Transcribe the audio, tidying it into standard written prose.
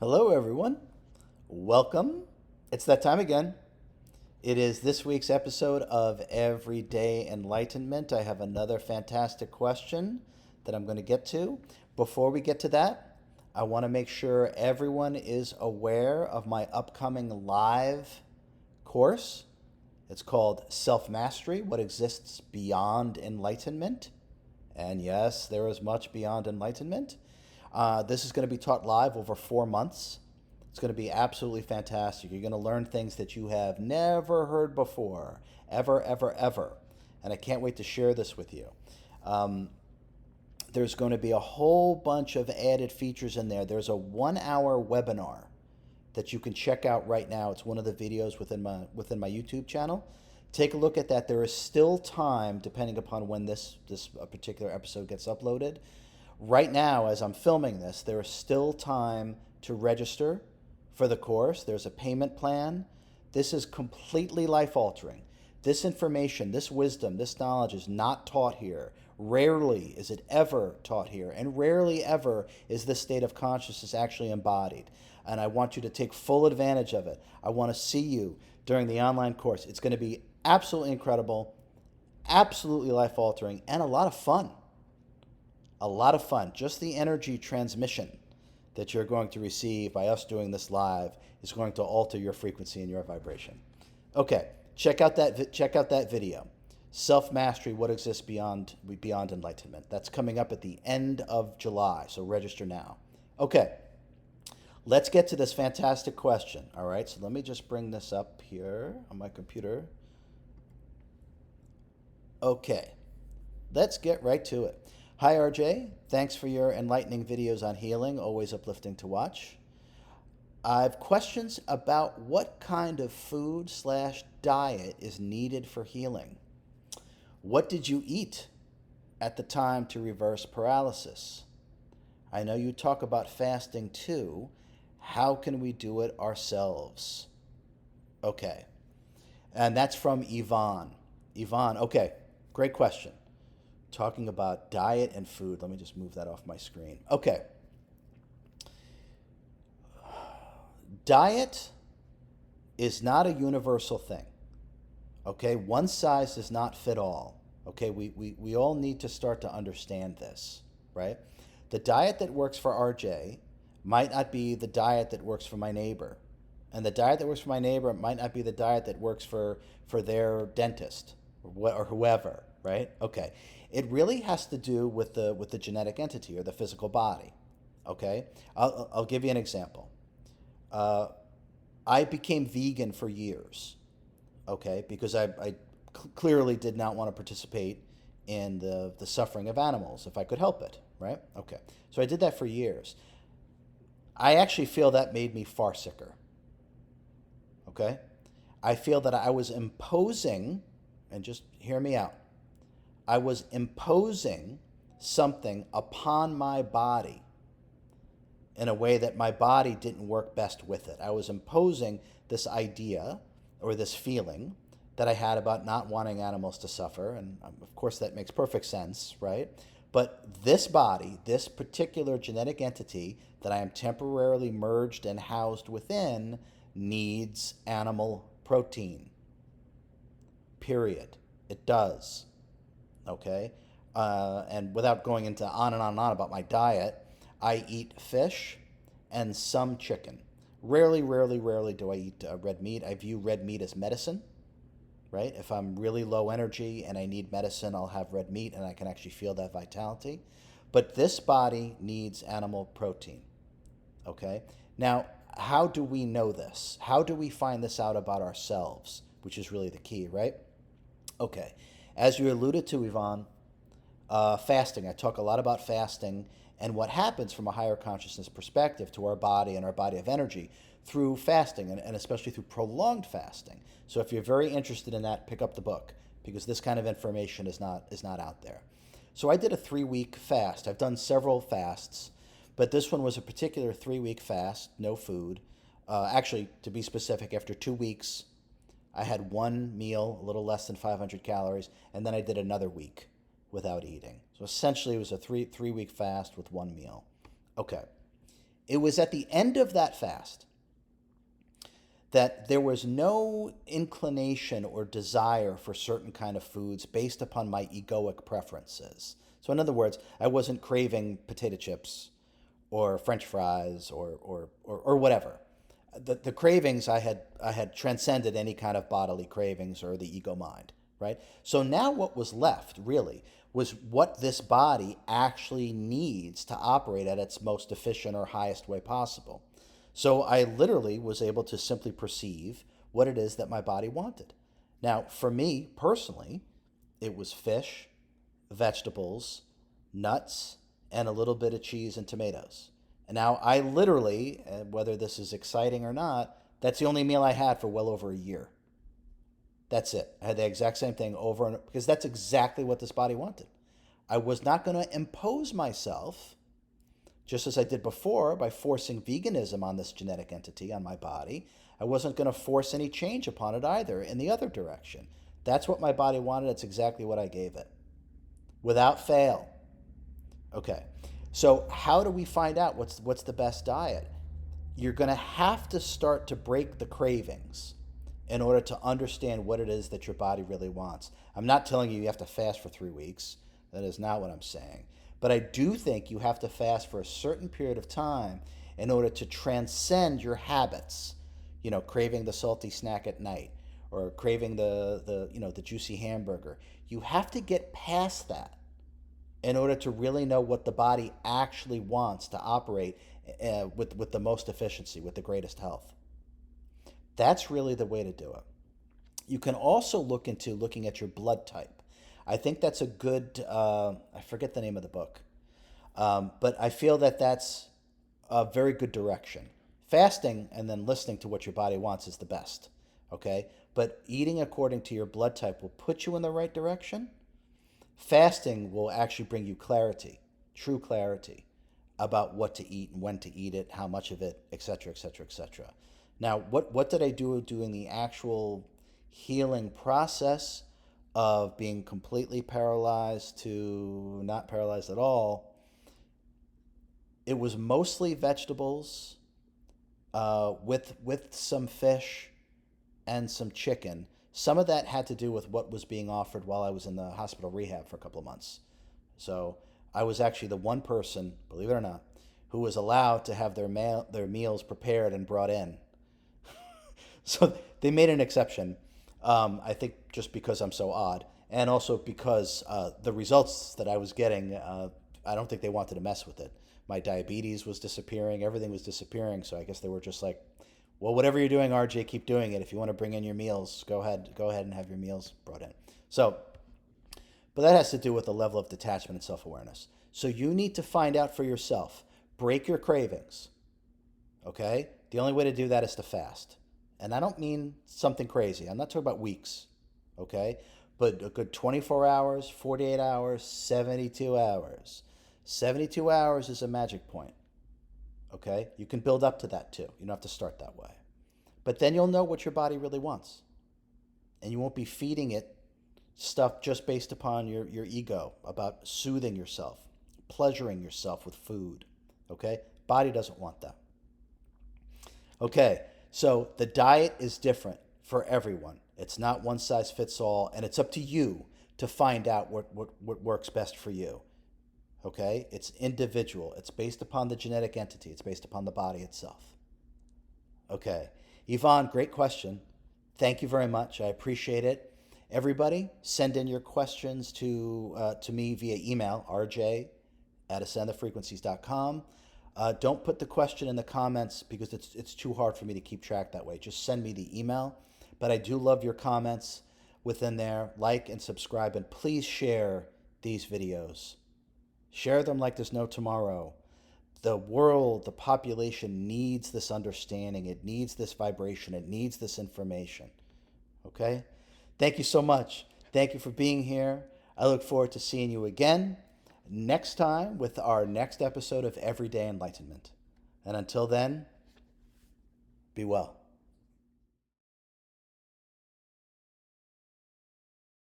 Hello, everyone. Welcome. It's that time again. It is this week's episode of Everyday Enlightenment. I have another fantastic question that I'm going to get to. Before we get to that, I want to make sure everyone is aware of my upcoming live course. It's called Self Mastery: What Exists Beyond Enlightenment. And yes, there is much beyond enlightenment. This is going to be taught live over 4 months. It's going to be absolutely fantastic. You're going to learn things that you have never heard before, ever, ever, ever. And I can't wait to share this with you. Um, there's going to be a whole bunch of added features in there. There's a 1 hour webinar that you can check out right now. It's one of the videos within my YouTube channel. Take a look at that. There is still time, depending upon when this particular episode gets uploaded. Right now, as I'm filming this, there is still time to register for the course. There's a payment plan. This is completely life altering. This information, this wisdom, this knowledge is not taught here. Rarely is it ever taught here, and rarely ever is this state of consciousness actually embodied. And I want you to take full advantage of it. I want to see you during the online course. It's going to be absolutely incredible, absolutely life altering, and a lot of fun. A lot of fun. Just the energy transmission that you're going to receive by us doing this live is going to alter your frequency and your vibration. Okay, check out that video. Self Mastery: What Exists Beyond Enlightenment. That's coming up at the end of July, so register now. Okay, let's get to this fantastic question. All right, so let me just bring this up here on my computer. Okay, let's get right to it. Hi, RJ. Thanks for your enlightening videos on healing. Always uplifting to watch. I have questions about what kind of food/diet is needed for healing. What did you eat at the time to reverse paralysis? I know you talk about fasting too. How can we do it ourselves? Okay. And that's from Yvonne. Yvonne, okay. Great question. Talking about diet and food. Let me just move that off my screen. Okay. Diet is not a universal thing. Okay? One size does not fit all. Okay? We all need to start to understand this, right? The diet that works for RJ might not be the diet that works for my neighbor. And the diet that works for my neighbor might not be the diet that works for their dentist or whoever, right? Okay. It really has to do with the genetic entity or the physical body. Okay, I'll give you an example. I became vegan for years. Okay, because I clearly did not want to participate in the suffering of animals if I could help it. Right? Okay, so I did that for years. I actually feel that made me far sicker. Okay, I feel that I was imposing, and just hear me out. I was imposing something upon my body in a way that my body didn't work best with it. I was imposing this idea or this feeling that I had about not wanting animals to suffer. And of course, that makes perfect sense, right? But this body, this particular genetic entity that I am temporarily merged and housed within, needs animal protein. Period. It does. Okay? And without going into on and on and on about my diet, I eat fish and some chicken. Rarely do I eat red meat. I view red meat as medicine, right? If I'm really low energy and I need medicine, I'll have red meat and I can actually feel that vitality. But this body needs animal protein, okay? Now, how do we know this? How do we find this out about ourselves, which is really the key, right? Okay. As you alluded to, Yvonne, fasting. I talk a lot about fasting and what happens from a higher consciousness perspective to our body and our body of energy through fasting, and especially through prolonged fasting. So if you're very interested in that, pick up the book, because this kind of information is not out there. So I did a 3-week fast. I've done several fasts, but this one was a particular 3-week fast, no food. Actually, to be specific, after 2 weeks, I had one meal, a little less than 500 calories, and then I did another week without eating. So essentially, it was a three-week fast with one meal. Okay. It was at the end of that fast that there was no inclination or desire for certain kind of foods based upon my egoic preferences. So in other words, I wasn't craving potato chips or French fries or whatever. The cravings I had transcended any kind of bodily cravings or the ego mind, right? So now what was left really was what this body actually needs to operate at its most efficient or highest way possible. So I literally was able to simply perceive what it is that my body wanted. Now, for me personally, it was fish, vegetables, nuts, and a little bit of cheese and tomatoes. And now I literally, whether this is exciting or not, that's the only meal I had for well over a year. That's it. I had the exact same thing over and because that's exactly what this body wanted. I was not going to impose myself, just as I did before, by forcing veganism on this genetic entity, on my body. I wasn't going to force any change upon it either in the other direction. That's what my body wanted. That's exactly what I gave it. Without fail. Okay. So how do we find out what's the best diet? You're going to have to start to break the cravings in order to understand what it is that your body really wants. I'm not telling you have to fast for 3 weeks. That is not what I'm saying. But I do think you have to fast for a certain period of time in order to transcend your habits. Craving the salty snack at night or craving the juicy hamburger. You have to get past that in order to really know what the body actually wants to operate with the most efficiency, with the greatest health. That's really the way to do it. You can also look into looking at your blood type. I think that's a good, I forget the name of the book, but I feel that that's a very good direction. Fasting and then listening to what your body wants is the best, okay? But eating according to your blood type will put you in the right direction. Fasting will actually bring you clarity, true clarity about what to eat and when to eat it, how much of it, etc., etc., etc. Now, what did I do during the actual healing process of being completely paralyzed to not paralyzed at all? It was mostly vegetables, with some fish and some chicken. Some of that had to do with what was being offered while I was in the hospital rehab for a couple of months. So I was actually the one person, believe it or not, who was allowed to have their meals prepared and brought in. So they made an exception, I think just because I'm so odd, and also because the results that I was getting, I don't think they wanted to mess with it. My diabetes was disappearing, everything was disappearing, so I guess they were just like, well, whatever you're doing, RJ, keep doing it. If you want to bring in your meals, go ahead and have your meals brought in. So, but that has to do with a level of detachment and self-awareness. So you need to find out for yourself. Break your cravings. Okay? The only way to do that is to fast. And I don't mean something crazy. I'm not talking about weeks. Okay? But a good 24 hours, 48 hours, 72 hours. 72 hours is a magic point. Okay? You can build up to that too. You don't have to start that way. But then you'll know what your body really wants. And you won't be feeding it stuff just based upon your ego, about soothing yourself, pleasuring yourself with food. Okay? Body doesn't want that. Okay, so the diet is different for everyone. It's not one size fits all, and it's up to you to find out what works best for you. Okay? It's individual. It's based upon the genetic entity. It's based upon the body itself. Okay. Yvonne, great question. Thank you very much. I appreciate it. Everybody, send in your questions to me via email, rj@ascendthefrequencies.com. Don't put the question in the comments because it's too hard for me to keep track that way. Just send me the email. But I do love your comments within there. Like and subscribe, and please share these videos. Share them like there's no tomorrow. The world, the population needs this understanding. It needs this vibration. It needs this information. Okay? Thank you so much. Thank you for being here. I look forward to seeing you again next time with our next episode of Everyday Enlightenment. And until then, be well.